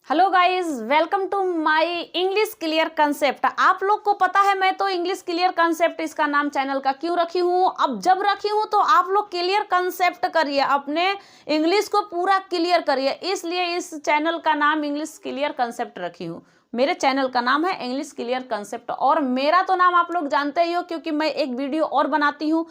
Hello guys, welcome to my English clear concept. आप लोग को पता है मैं तो इंग्लिश क्लियर कंसेप्ट इसका नाम चैनल का क्यों रखी हूँ। अब जब रखी हूँ तो आप लोग क्लियर कंसेप्ट करिए, अपने इंग्लिश को पूरा क्लियर करिए, इसलिए इस चैनल का नाम इंग्लिश क्लियर कंसेप्ट रखी हूँ। मेरे चैनल का नाम है इंग्लिश क्लियर कंसेप्ट और मेरा तो नाम आप लोग जानते ही हो क्योंकि मैं एक वीडियो और बनाती हूँ,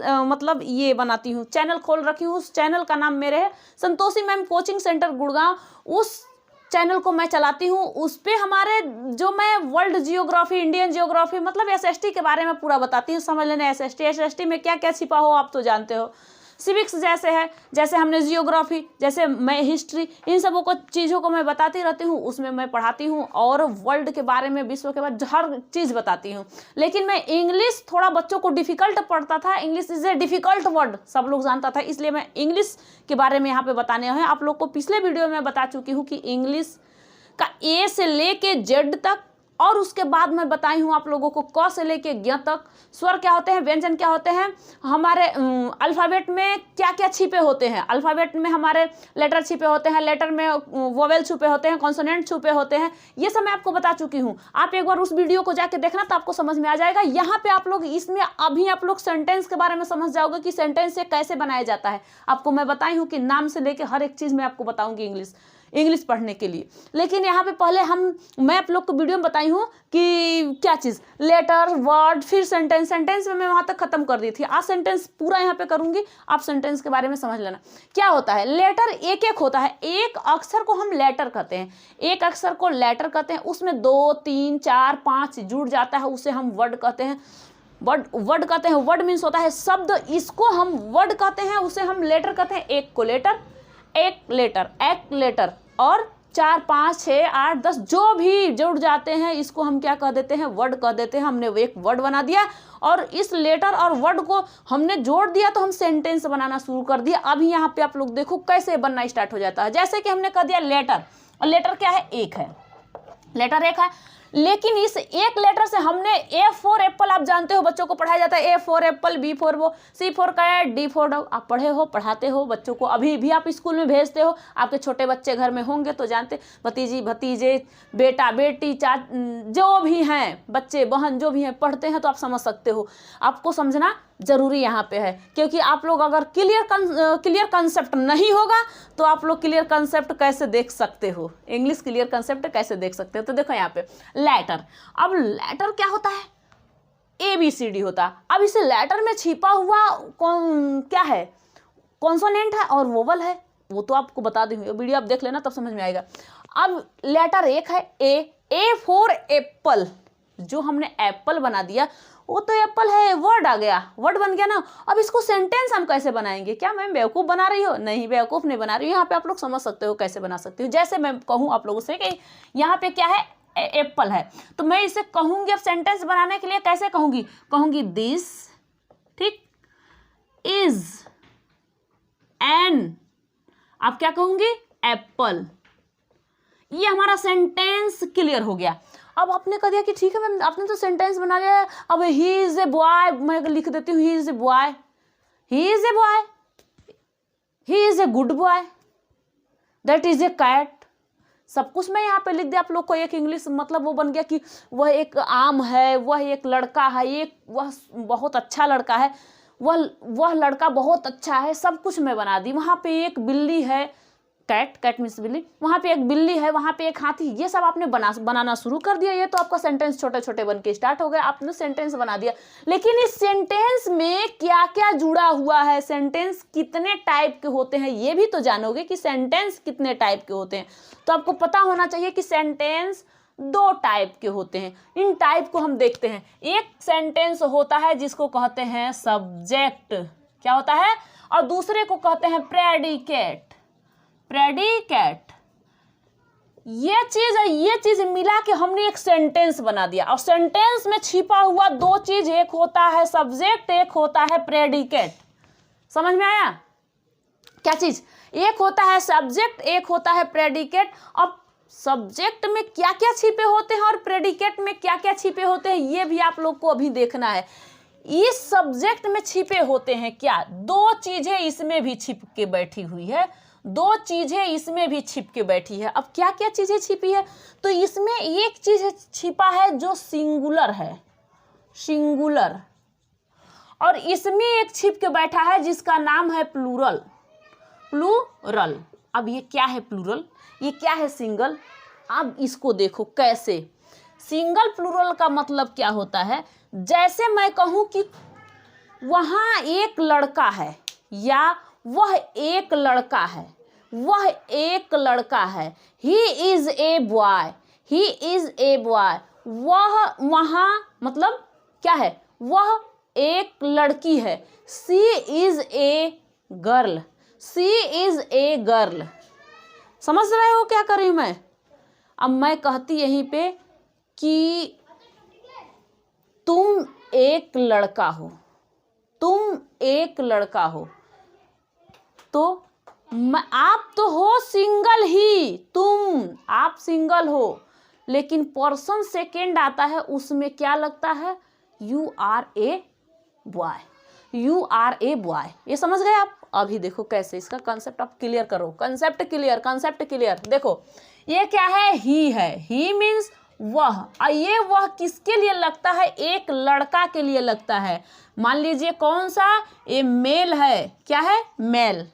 मतलब ये बनाती हूँ, चैनल खोल रखी हूँ। उस चैनल का नाम मेरे है Santoshi ma'am coaching centre Gurgaon. उस चैनल को मैं चलाती हूँ, उस पे हमारे जो मैं वर्ल्ड जियोग्राफी, इंडियन जियोग्राफी मतलब एसएसटी के बारे में पूरा बताती हूँ। समझ लेना एसएसटी में क्या क्या छिपा हो आप तो जानते हो। सिविक्स जैसे है, जैसे हमने जियोग्राफी, जैसे मैं हिस्ट्री, इन सबों को चीज़ों को मैं बताती रहती हूँ, उसमें मैं पढ़ाती हूँ और वर्ल्ड के बारे में, विश्व के बारे में हर चीज़ बताती हूँ। लेकिन मैं इंग्लिश थोड़ा बच्चों को डिफ़िकल्ट पढ़ता था, English is a difficult word सब लोग जानता था, इसलिए मैं इंग्लिश के बारे में यहाँ पे बताने हैं। आप लोग को पिछले वीडियो में बता चुकी हूँ कि इंग्लिश का ए से लेके जेड तक, और उसके बाद मैं बताई हूँ आप लोगों को क से लेके ज्ञ तक स्वर क्या होते हैं, व्यंजन क्या होते हैं, हमारे अल्फ़ाबेट में क्या क्या छिपे होते हैं। अल्फ़ाबेट में हमारे लेटर छिपे होते हैं, लेटर में वोवेल छुपे होते हैं, कॉन्सोनेंट छुपे होते हैं, ये सब मैं आपको बता चुकी हूँ। आप एक बार उस वीडियो को जाके देखना तो आपको समझ में आ जाएगा। यहाँ पे आप लोग इसमें अभी आप लोग सेंटेंस के बारे में समझ जाओगे कि सेंटेंस से कैसे बनाया जाता है। आपको मैं बताई हूँ कि नाम से लेके हर एक चीज़ मैं आपको बताऊँगी इंग्लिश पढ़ने के लिए। लेकिन यहाँ पे पहले मैं आप लोग को वीडियो में बताई हूँ कि क्या चीज़, लेटर, वर्ड, फिर सेंटेंस में मैं वहाँ तक खत्म कर दी थी। आज सेंटेंस पूरा यहाँ पे करूँगी, आप सेंटेंस के बारे में समझ लेना। क्या होता है लेटर, एक एक होता है, एक अक्षर को हम लेटर कहते हैं, एक अक्षर को लेटर कहते हैं, उसमें 2, 3, 4, 5 जुड़ जाता है, उसे हम वर्ड कहते हैं। वर्ड कहते हैं, वर्ड मीन्स होता है शब्द, इसको हम वर्ड कहते हैं, उसे हम लेटर कहते हैं। एक को लेटर, एक लेटर और 4, 5, 6, 8, 10 जो भी जुड़ जाते हैं इसको हम क्या कह देते हैं, वर्ड कह देते हैं। हमने एक वर्ड बना दिया और इस लेटर और वर्ड को हमने जोड़ दिया तो हम सेंटेंस बनाना शुरू कर दिया। अभी यहाँ पे आप लोग देखो कैसे बनना स्टार्ट हो जाता है। जैसे कि हमने कह दिया लेटर, और लेटर क्या है, एक है, लेटर एक है, लेकिन इस एक लेटर से हमने ए फॉर एप्पल, आप जानते हो बच्चों को पढ़ाया जाता है, A for apple, B for वो, C for cat, D for dog. आप पढ़े हो, पढ़ाते हो बच्चों को, अभी भी आप स्कूल में भेजते हो, आपके छोटे बच्चे घर में होंगे तो जानते, भतीजी भतीजे, बेटा बेटी, जो भी हैं बच्चे बहन जो भी हैं पढ़ते हैं तो आप समझ सकते हो। आपको समझना जरूरी यहाँ पे है क्योंकि आप लोग अगर क्लियर कंसेप्ट नहीं होगा तो आप लोग क्लियर कंसेप्ट कैसे देख सकते हो, इंग्लिश क्लियर कंसेप्ट कैसे देख सकते हो। तो देखो यहाँ पे लेटर, अब लेटर क्या होता है, ABCD होता है। अब इस लेटर में छिपा हुआ क्या है, कॉन्सोनेंट है और वोवल है, वो तो आपको बता दूंगी, वीडियो आप देख लेना तब समझ में आएगा। अब लेटर एक है ए फॉर एप्पल, जो हमने एप्पल बना दिया वो तो एप्पल है, वर्ड आ गया, वर्ड बन गया ना। अब इसको सेंटेंस हम कैसे बनाएंगे, क्या मैं बेवकूफ़ बना रही हो, नहीं बेवकूफ़ नहीं बना रही हूँ। यहाँ पे आप लोग समझ सकते हो कैसे बना सकते हो। जैसे मैं कहूँ आप लोगों से कि यहाँ पे क्या है, एप्पल है, तो मैं इसे कहूँगी अब सेंटेंस बनाने के लिए कैसे कहूँगी दिस, ठीक, इज एन, आप क्या कहूँगी, एप्पल। ये हमारा सेंटेंस क्लियर हो गया। अब आपने कह दिया कि ठीक है मैम आपने तो सेंटेंस बना लिया, अब ही इज ए बॉय, मैं लिख देती हूँ he is a boy, he is a boy, he is a good boy, that is a cat. सब कुछ मैं यहाँ पे लिख दिया आप लोग को। एक इंग्लिश मतलब वो बन गया कि वह एक आम है, वह एक लड़का है, वह बहुत अच्छा लड़का है, वह लड़का बहुत अच्छा है, सब कुछ मैं बना दी। वहाँ पे एक बिल्ली है, कैट मीन्स बिल्ली, वहाँ पे एक बिल्ली है, वहाँ पे एक हाथी, ये सब आपने बनाना शुरू कर दिया। ये तो आपका सेंटेंस छोटे छोटे बन के स्टार्ट हो गया, आपने सेंटेंस बना दिया। लेकिन इस सेंटेंस में क्या क्या जुड़ा हुआ है, सेंटेंस कितने टाइप के होते हैं ये भी तो जानोगे कि सेंटेंस कितने टाइप के होते हैं। तो आपको पता होना चाहिए कि सेंटेंस 2 टाइप के होते हैं। इन टाइप को हम देखते हैं। एक सेंटेंस होता है जिसको कहते हैं सब्जेक्ट, क्या होता है, और दूसरे को कहते हैं प्रेडिकेट। ये चीज मिला के हमने एक सेंटेंस बना दिया। और सेंटेंस में छिपा हुआ 2 चीज, एक होता है सब्जेक्ट, एक होता है प्रेडिकेट। समझ में आया क्या चीज, एक होता है सब्जेक्ट, एक होता है प्रेडिकेट। अब सब्जेक्ट में क्या क्या छिपे होते हैं और प्रेडिकेट में क्या क्या छिपे होते हैं ये भी आप लोग को अभी देखना है। इस सब्जेक्ट में छिपे होते हैं क्या, 2 चीजें इसमें भी छिप के बैठी हुई है, दो चीजें इसमें भी छिप के बैठी है। अब क्या क्या चीजें छिपी है, तो इसमें एक चीज छिपा है जो सिंगुलर है, सिंगुलर, और इसमें एक छिप के बैठा है जिसका नाम है प्लूरल, प्लूरल। अब ये क्या है प्लूरल, ये क्या है सिंगल। अब इसको देखो कैसे, सिंगल प्लूरल का मतलब क्या होता है, जैसे मैं कहूं कि वहां एक लड़का है या वह एक लड़का है, वह एक लड़का है, he is a boy, he is a boy. वह वहां मतलब क्या है, वह एक लड़की है, she is a girl, she is a girl. समझ रहे हो क्या कर रही हूं मैं। अब मैं कहती यहीं पे कि तुम एक लड़का हो, तुम एक लड़का हो, तो आप तो हो सिंगल ही, तुम आप सिंगल हो, लेकिन पर्सन सेकेंड आता है, उसमें क्या लगता है, you are a boy, you are a boy. ये समझ गए आप। अभी देखो कैसे इसका कंसेप्ट आप क्लियर करो, कंसेप्ट क्लियर, कंसेप्ट क्लियर। देखो ये क्या है, ही है, ही मीन्स वह, और ये वह किसके लिए लगता है, एक लड़का के लिए लगता है। मान लीजिए कौन सा, ये मेल है, क्या है, मेल,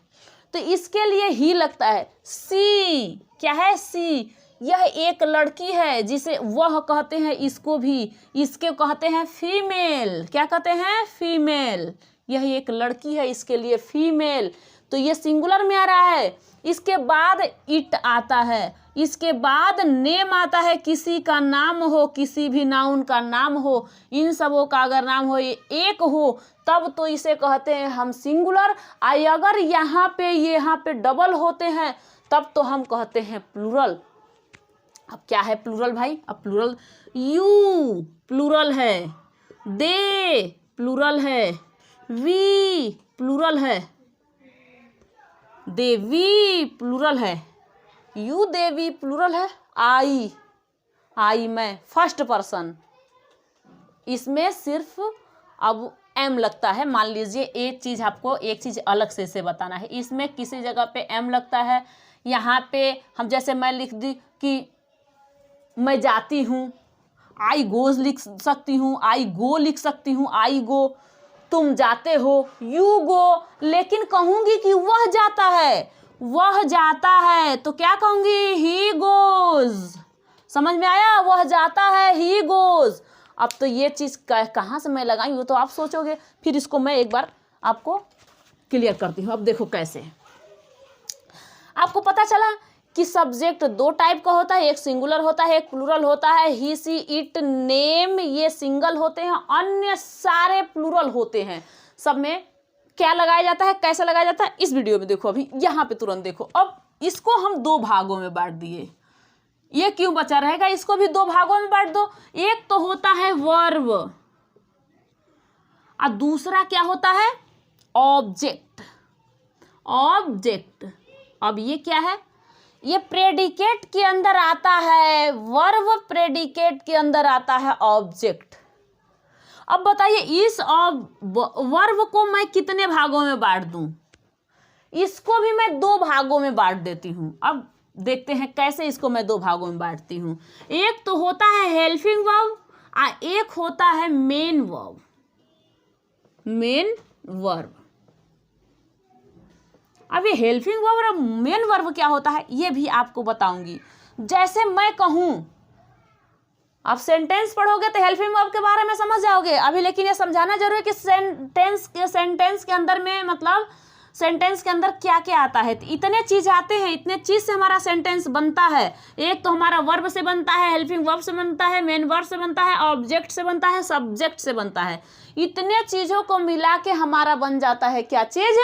तो इसके लिए ही लगता है। सी क्या है, सी, यह एक लड़की है जिसे वह कहते हैं, इसको भी, इसके कहते हैं फीमेल, क्या कहते हैं, फीमेल। यह एक लड़की है, इसके लिए फीमेल, तो ये सिंगुलर में आ रहा है। इसके बाद इट आता है, इसके बाद नेम आता है, किसी का नाम हो, किसी भी नाउन का नाम हो, इन सबों का अगर नाम हो, ये एक हो, तब तो इसे कहते हैं हम सिंगुलर। अगर यहाँ पे डबल होते हैं तब तो हम कहते हैं प्लूरल। अब क्या है प्लूरल भाई, अब प्लूरल, यू प्लूरल है, दे प्लूरल है, वी प्लूरल है, देवी प्लूरल है, यू देवी प्लूरल है, आई, आई मैं फर्स्ट पर्सन, इसमें सिर्फ अब एम लगता है। मान लीजिए एक चीज, आपको एक चीज अलग से बताना है, इसमें किसी जगह पे एम लगता है, यहाँ पे हम जैसे मैं लिख दी कि मैं जाती हूँ, आई गोज लिख सकती हूँ, आई गो लिख सकती हूँ, आई गो, तुम जाते हो, यू गो, लेकिन कहूंगी कि वह जाता है, वह जाता है, तो क्या कहूंगी, ही गोज। समझ में आया, वह जाता है, ही गोज। अब तो ये चीज कहाँ से मैं लगाई वो तो आप सोचोगे, फिर इसको मैं एक बार आपको क्लियर करती हूँ। अब देखो कैसे, आपको पता चला कि सब्जेक्ट दो टाइप का होता है, एक सिंगुलर होता है, एक प्लूरल होता है। ही, सी, इट, नेम, ये सिंगल होते हैं, अन्य सारे प्लूरल होते हैं। सब में क्या लगाया जाता है, कैसे लगाया जाता है, इस वीडियो में देखो। अभी यहाँ पे तुरंत देखो। अब इसको हम दो भागों में बांट दिए, ये क्यों बचा रहेगा, इसको भी दो भागों में बांट दो। एक तो होता है वर्ब और दूसरा क्या होता है, ऑब्जेक्ट, ऑब्जेक्ट। अब ये क्या है, ये प्रेडिकेट के अंदर आता है, वर्ब प्रेडिकेट के अंदर आता है ऑब्जेक्ट। अब बताइए इस वर्ब को मैं कितने भागों में बांट दूं, इसको भी मैं दो भागों में बांट देती हूं। अब देखते हैं कैसे इसको मैं दो भागों में बांटती हूं। एक तो होता है हेल्पिंग वर्ब और एक होता है मेन वर्ब, मेन वर्ब। अब ये हेल्पिंग वर्ब और मेन वर्ब क्या होता है ये भी आपको बताऊंगी। जैसे मैं कहूं, आप सेंटेंस पढ़ोगे तो हेल्पिंग वर्ब के बारे में समझ जाओगे अभी, लेकिन ये समझाना जरूरी है कि सेंटेंस के अंदर में मतलब सेंटेंस के अंदर क्या क्या आता है। इतने चीज आते हैं, इतने चीज से हमारा सेंटेंस बनता है। एक तो हमारा वर्ब से बनता है, हेल्पिंग वर्ब से बनता है, मेन वर्ब से बनता है, ऑब्जेक्ट से बनता है, सब्जेक्ट से बनता है। इतने चीजों को मिला के हमारा बन जाता है क्या चीज,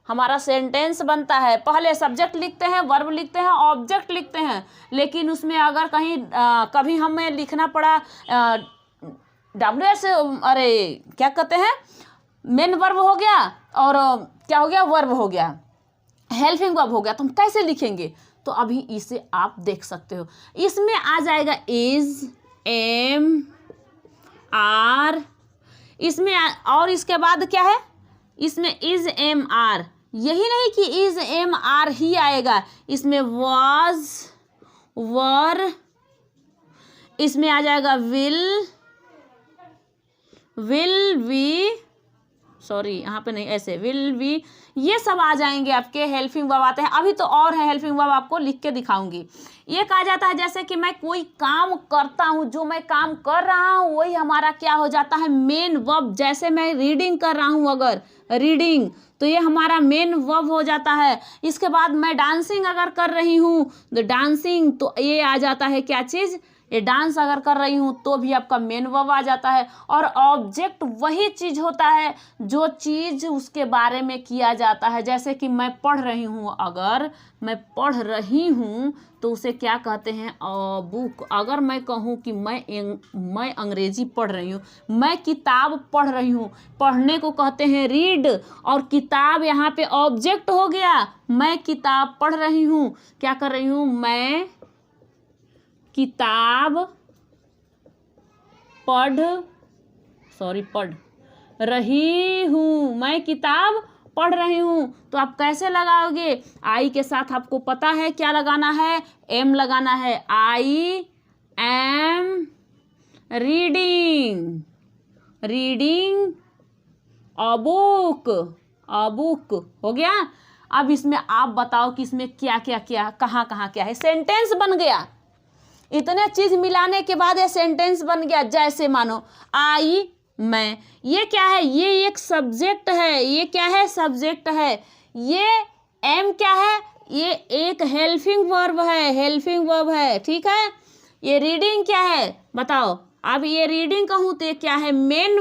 हमारा सेंटेंस बनता है। पहले सब्जेक्ट लिखते हैं, वर्ब लिखते हैं, ऑब्जेक्ट लिखते हैं, लेकिन उसमें अगर कहीं कभी हमें लिखना पड़ा WS, अरे क्या कहते हैं, मेन वर्ब हो गया और क्या हो गया, वर्ब हो गया, हेल्पिंग वर्ब हो गया, तो हम कैसे लिखेंगे, तो अभी इसे आप देख सकते हो। इसमें आ जाएगा इज, एम, आर, इसमें और इसके बाद क्या है, इसमें इज, एम, आर, यही नहीं कि इज एम आर ही आएगा, इसमें वाज, वर, इसमें आ जाएगा विल वी, सॉरी यहाँ पे नहीं, ऐसे विल वी, ये सब आ जाएंगे आपके हेल्पिंग वर्ब आते हैं। अभी तो और है हेल्पिंग वर्ब, आपको लिख के दिखाऊंगी। एक आ जाता है जैसे कि मैं कोई काम करता हूँ, जो मैं काम कर रहा हूँ वही हमारा क्या हो जाता है, मेन वर्ब। जैसे मैं रीडिंग कर रहा हूँ, अगर रीडिंग, तो ये हमारा मेन वर्ब हो जाता है। इसके बाद मैं डांसिंग अगर कर रही हूँ तो डांसिंग, तो ये आ जाता है क्या चीज़, ये डांस अगर कर रही हूँ तो भी आपका मेन वर्ब आ जाता है। और ऑब्जेक्ट वही चीज होता है जो चीज उसके बारे में किया जाता है। जैसे कि मैं पढ़ रही हूँ, अगर मैं पढ़ रही हूँ तो उसे क्या कहते हैं, बुक। अगर मैं कहूँ कि मैं अंग्रेजी पढ़ रही हूँ, मैं किताब पढ़ रही हूँ, पढ़ने को कहते हैं रीड, और किताब यहाँ पे ऑब्जेक्ट हो गया। मैं किताब पढ़ रही हूँ, क्या कर रही हूँ, मैं किताब पढ़ रही हूँ, मैं किताब पढ़ रही हूँ। तो आप कैसे लगाओगे, आई के साथ आपको पता है क्या लगाना है, एम लगाना है। I am reading a book हो गया। अब इसमें आप बताओ कि इसमें क्या क्या क्या, कहाँ कहाँ क्या है, सेंटेंस बन गया। इतने चीज मिलाने के बाद ये सेंटेंस बन गया। जैसे मानो आई, मैं, ये क्या है, ये एक सब्जेक्ट है, ये क्या है, सब्जेक्ट है। ये एम क्या है, ये एक हेल्पिंग वर्ब है, ठीक है। ये रीडिंग क्या है बताओ, अब ये रीडिंग कहूँ तो ये क्या है, मेन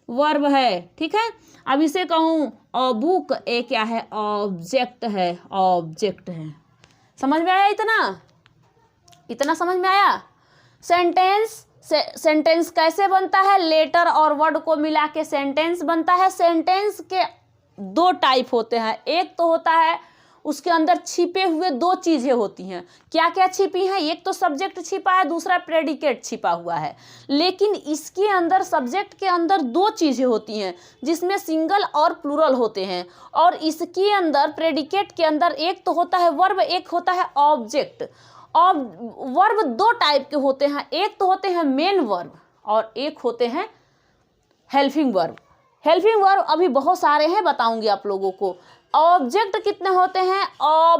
वर्ब है, ठीक है। अब इसे कहूँ बुक, ये क्या है, ऑब्जेक्ट है। समझ में आया, इतना समझ में आया। सेंटेंस कैसे बनता है, लेटर और वर्ड को मिला के सेंटेंस बनता है। सेंटेंस के दो टाइप होते हैं, एक तो होता है उसके अंदर छिपे हुए दो चीजें होती हैं। क्या क्या छिपी हैं, एक तो सब्जेक्ट छिपा है, दूसरा प्रेडिकेट छिपा हुआ है। लेकिन इसके अंदर सब्जेक्ट के अंदर दो चीजें होती हैं जिसमें सिंगल और प्लूरल होते हैं। और इसके अंदर प्रेडिकेट के अंदर एक तो होता है वर्ब, एक होता है ऑब्जेक्ट। और वर्ब दो टाइप के होते हैं, एक तो होते हैं मेन वर्ब और एक होते हैं हेल्पिंग वर्ब। अभी बहुत सारे हैं, बताऊंगी आप लोगों को। ऑब्जेक्ट कितने होते हैं,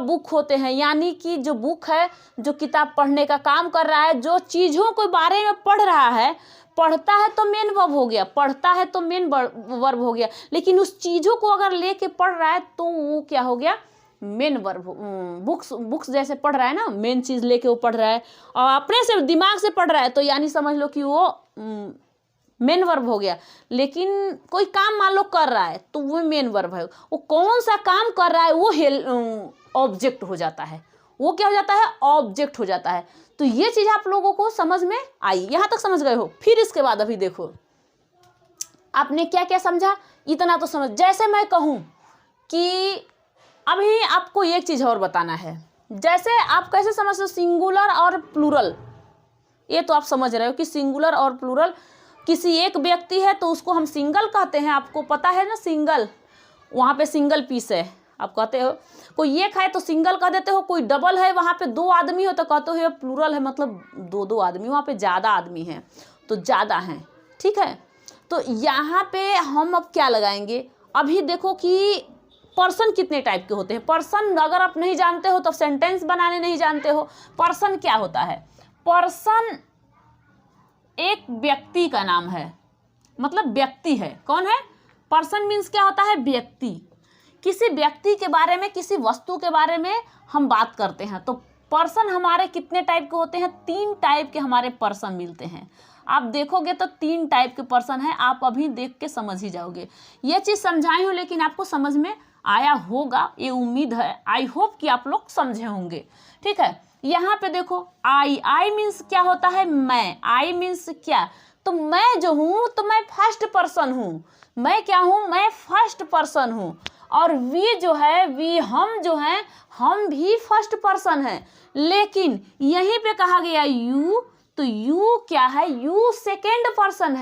बुक होते हैं, यानी कि जो बुक है, जो किताब पढ़ने का काम कर रहा है, जो चीज़ों के बारे में पढ़ रहा है, पढ़ता है तो मेन वर्ब हो गया, लेकिन उस चीज़ों को अगर लेके पढ़ रहा है तो वो क्या हो गया, मेन वर्ब। बुक्स जैसे पढ़ रहा है ना, मेन चीज़ लेके वो पढ़ रहा है और अपने से दिमाग से पढ़ रहा है, तो यानी समझ लो कि वो मेन वर्ब हो गया। लेकिन कोई काम मान लो कर रहा है तो वो मेन वर्ब है। वो कौन सा काम कर रहा है वो ऑब्जेक्ट हो जाता है। वो क्या हो जाता है, ऑब्जेक्ट हो जाता है। तो ये चीज़ आप लोगों को समझ में आई, यहाँ तक समझ गए हो। फिर इसके बाद अभी देखो आपने क्या क्या समझा, इतना तो समझ। जैसे मैं कहूँ कि अभी आपको एक चीज़ और बताना है, जैसे आप कैसे समझते हो सिंगुलर और प्लूरल। ये तो आप समझ रहे हो कि सिंगुलर और प्लूरल, किसी एक व्यक्ति है तो उसको हम सिंगल कहते हैं, आपको पता है ना, सिंगल, वहाँ पे सिंगल पीस है आप कहते हो। कोई एक है तो सिंगल कह देते हो, कोई डबल है वहाँ पे दो आदमी हो तो कहते हो प्लूरल है, मतलब दो आदमी, वहाँ पे ज़्यादा आदमी हैं तो ज़्यादा हैं, ठीक है। तो यहाँ पे हम अब क्या लगाएंगे, अभी देखो कि पर्सन कितने टाइप के होते हैं। पर्सन अगर आप नहीं जानते हो तो सेंटेंस बनाने नहीं जानते हो। पर्सन क्या होता है, पर्सन एक व्यक्ति का नाम है, मतलब व्यक्ति है। कौन है, पर्सन मीन्स क्या होता है, व्यक्ति। किसी व्यक्ति के बारे में, किसी वस्तु के बारे में हम बात करते हैं। तो पर्सन हमारे कितने टाइप के होते हैं, 3 टाइप के हमारे पर्सन मिलते हैं। आप देखोगे तो 3 टाइप के पर्सन हैं, आप अभी देख के समझ ही जाओगे। ये चीज़ समझाई हूँ लेकिन आपको समझ में आया होगा, ये उम्मीद है, आई होप कि आप लोग समझे होंगे, ठीक है। यहाँ पे देखो आई मीन्स क्या होता है, मैं। आई मीन्स क्या, तो मैं जो हूँ तो मैं फर्स्ट पर्सन हूँ। मैं क्या हूँ, मैं फर्स्ट पर्सन हूँ। और वी जो है, वी हम जो हैं, हम भी फर्स्ट पर्सन हैं। लेकिन यहीं पे कहा गया यू, तो यू क्या है, यू सेकेंड पर्सन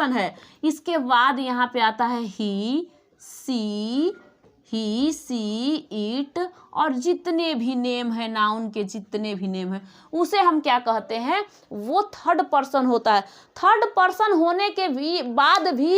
है। इसके बाद यहाँ पे आता है ही, सी, ही, सी, इट और जितने भी नेम है नाउन के, जितने भी नेम है उसे हम क्या कहते हैं, वो थर्ड पर्सन होता है। थर्ड पर्सन होने के भी बाद भी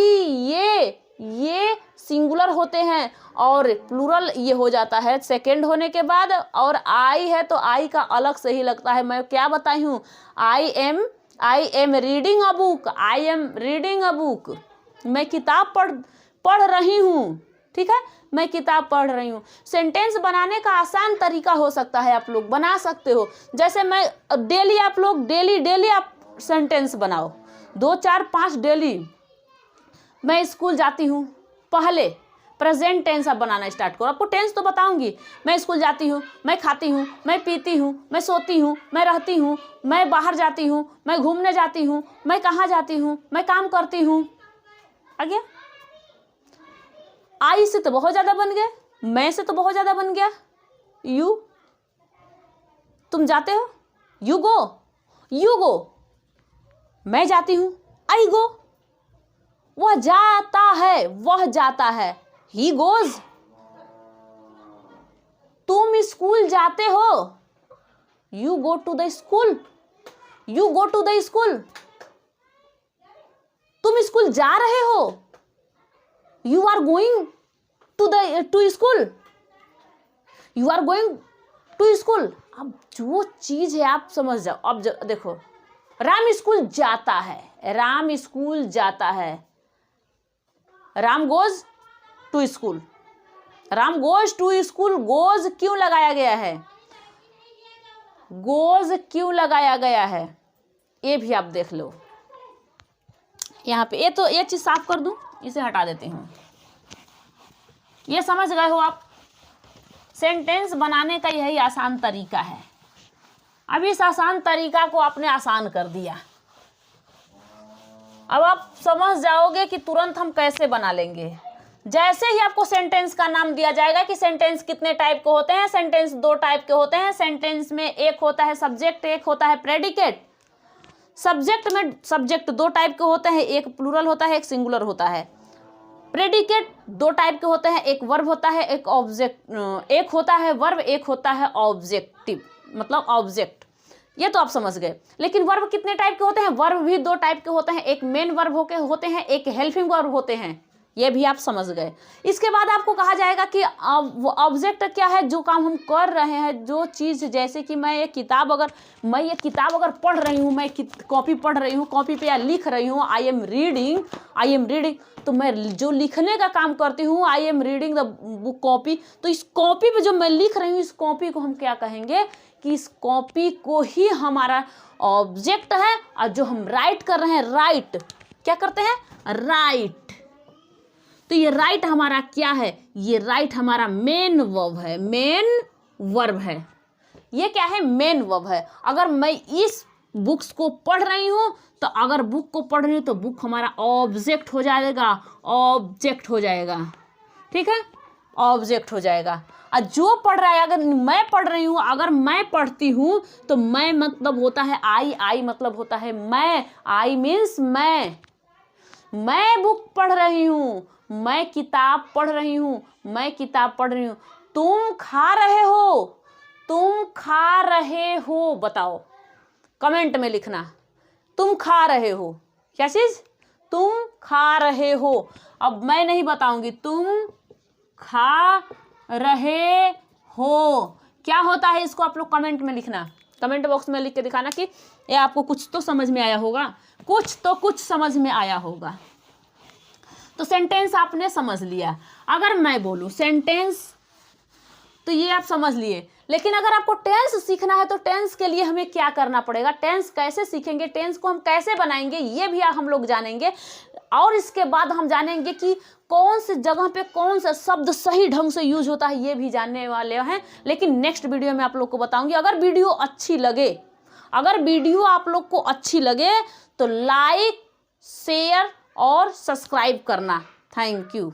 ये सिंगुलर होते हैं और प्लूरल ये हो जाता है सेकंड होने के बाद। और आई है तो आई का अलग से ही लगता है। मैं क्या बताई हूँ, I am reading a book, I am reading a book, मैं किताब पढ़ रही हूँ, ठीक है, मैं किताब पढ़ रही हूँ। सेंटेंस बनाने का आसान तरीका हो सकता है, आप लोग बना सकते हो। जैसे मैं डेली, आप लोग डेली आप सेंटेंस बनाओ, 2 4 5 डेली। मैं स्कूल जाती हूँ, पहले प्रेजेंट टेंस आप बनाना स्टार्ट करो। आपको टेंस तो बताऊंगी। मैं स्कूल जाती हूँ, मैं खाती हूँ, मैं पीती हूँ, मैं सोती हूँ, मैं रहती हूँ, मैं बाहर जाती हूँ, मैं घूमने जाती हूँ, मैं कहाँ जाती हूँ, मैं काम करती हूँ। आ गया? आई से तो बहुत ज्यादा बन गया, मैं से तो बहुत ज्यादा बन गया। यू, तुम जाते हो, यू गो, मैं जाती हूँ, आई गो, वह जाता है, ही गोज। तुम स्कूल जाते हो, you go to the school, तुम स्कूल जा रहे हो, you are going to school, अब जो चीज है आप समझ जाओ। अब देखो, राम स्कूल जाता है, Ram goes to school, goes क्यों लगाया गया है, ये भी आप देख लो। यहाँ पे ये चीज साफ कर दूं, इसे हटा देती हूँ। ये समझ गए हो आप, सेंटेंस बनाने का यही आसान तरीका है। अब इस आसान तरीका को आपने आसान कर दिया। अब आप समझ जाओगे कि तुरंत हम कैसे बना लेंगे। जैसे ही आपको सेंटेंस का नाम दिया जाएगा कि सेंटेंस कितने टाइप के होते हैं, सेंटेंस 2 टाइप के होते हैं। सेंटेंस में एक होता है सब्जेक्ट, एक होता है प्रेडिकेट। सब्जेक्ट 2 टाइप के होते हैं, एक प्लूरल होता है, एक सिंगुलर होता है। प्रेडिकेट 2 टाइप के होते हैं, एक वर्ब होता है, एक ऑब्जेक्ट, एक होता है वर्ब, एक होता है ऑब्जेक्टिव, मतलब ऑब्जेक्ट। ये तो आप समझ गए। लेकिन वर्ब कितने टाइप के होते हैं, वर्ब भी 2 टाइप के होते हैं, एक मेन वर्ब होते हैं, एक हेल्पिंग वर्ब होते हैं। ये भी आप समझ गए। इसके बाद आपको कहा जाएगा कि ऑब्जेक्ट क्या है, जो काम हम कर रहे हैं, जो चीज़, जैसे कि मैं ये किताब अगर पढ़ रही हूँ, मैं कॉपी पढ़ रही हूँ, कॉपी पे या लिख रही हूँ, आई एम रीडिंग, तो मैं जो लिखने का काम करती हूँ, I am reading the book copy. तो इस कॉपी पे जो मैं लिख रही हूँ, इस कॉपी को हम क्या कहेंगे कि इस कॉपी को ही हमारा ऑब्जेक्ट है। और जो हम राइट कर रहे हैं, राइट क्या करते हैं, राइट। तो ये राइट हमारा क्या है, ये राइट हमारा मेन वर्ब है। ये क्या है, मेन वर्ब है। अगर मैं इस बुक्स को पढ़ रही हूँ, तो अगर बुक को पढ़ रही हूँ तो बुक हमारा ऑब्जेक्ट हो जाएगा, ठीक है, ऑब्जेक्ट हो जाएगा। और जो पढ़ रहा है, अगर मैं पढ़ रही हूँ, अगर मैं पढ़ती हूँ, तो मैं मतलब होता है आई मतलब होता है मैं, आई मीन्स मैं बुक पढ़ रही हूँ, मैं किताब पढ़ रही हूँ। तुम खा रहे हो, बताओ, कमेंट में लिखना, तुम खा रहे हो, क्या चीज, तुम खा रहे हो। अब मैं नहीं बताऊंगी, तुम खा रहे हो क्या होता है, इसको आप लोग कमेंट में लिखना, कमेंट बॉक्स में लिख के दिखाना कि ये आपको कुछ तो समझ में आया होगा। तो सेंटेंस आपने समझ लिया। अगर मैं बोलूं सेंटेंस, तो ये आप समझ लिए। लेकिन अगर आपको टेंस सीखना है, तो टेंस के लिए हमें क्या करना पड़ेगा, टेंस कैसे सीखेंगे, टेंस को हम कैसे बनाएंगे, ये भी हम लोग जानेंगे। और इसके बाद हम जानेंगे कि कौन से जगह पे कौन सा शब्द सही ढंग से यूज होता है, ये भी जानने वाले हैं। लेकिन नेक्स्ट वीडियो में आप लोग को बताऊंगी। अगर वीडियो आप लोग को अच्छी लगे तो लाइक, शेयर और सब्सक्राइब करना। Thank you.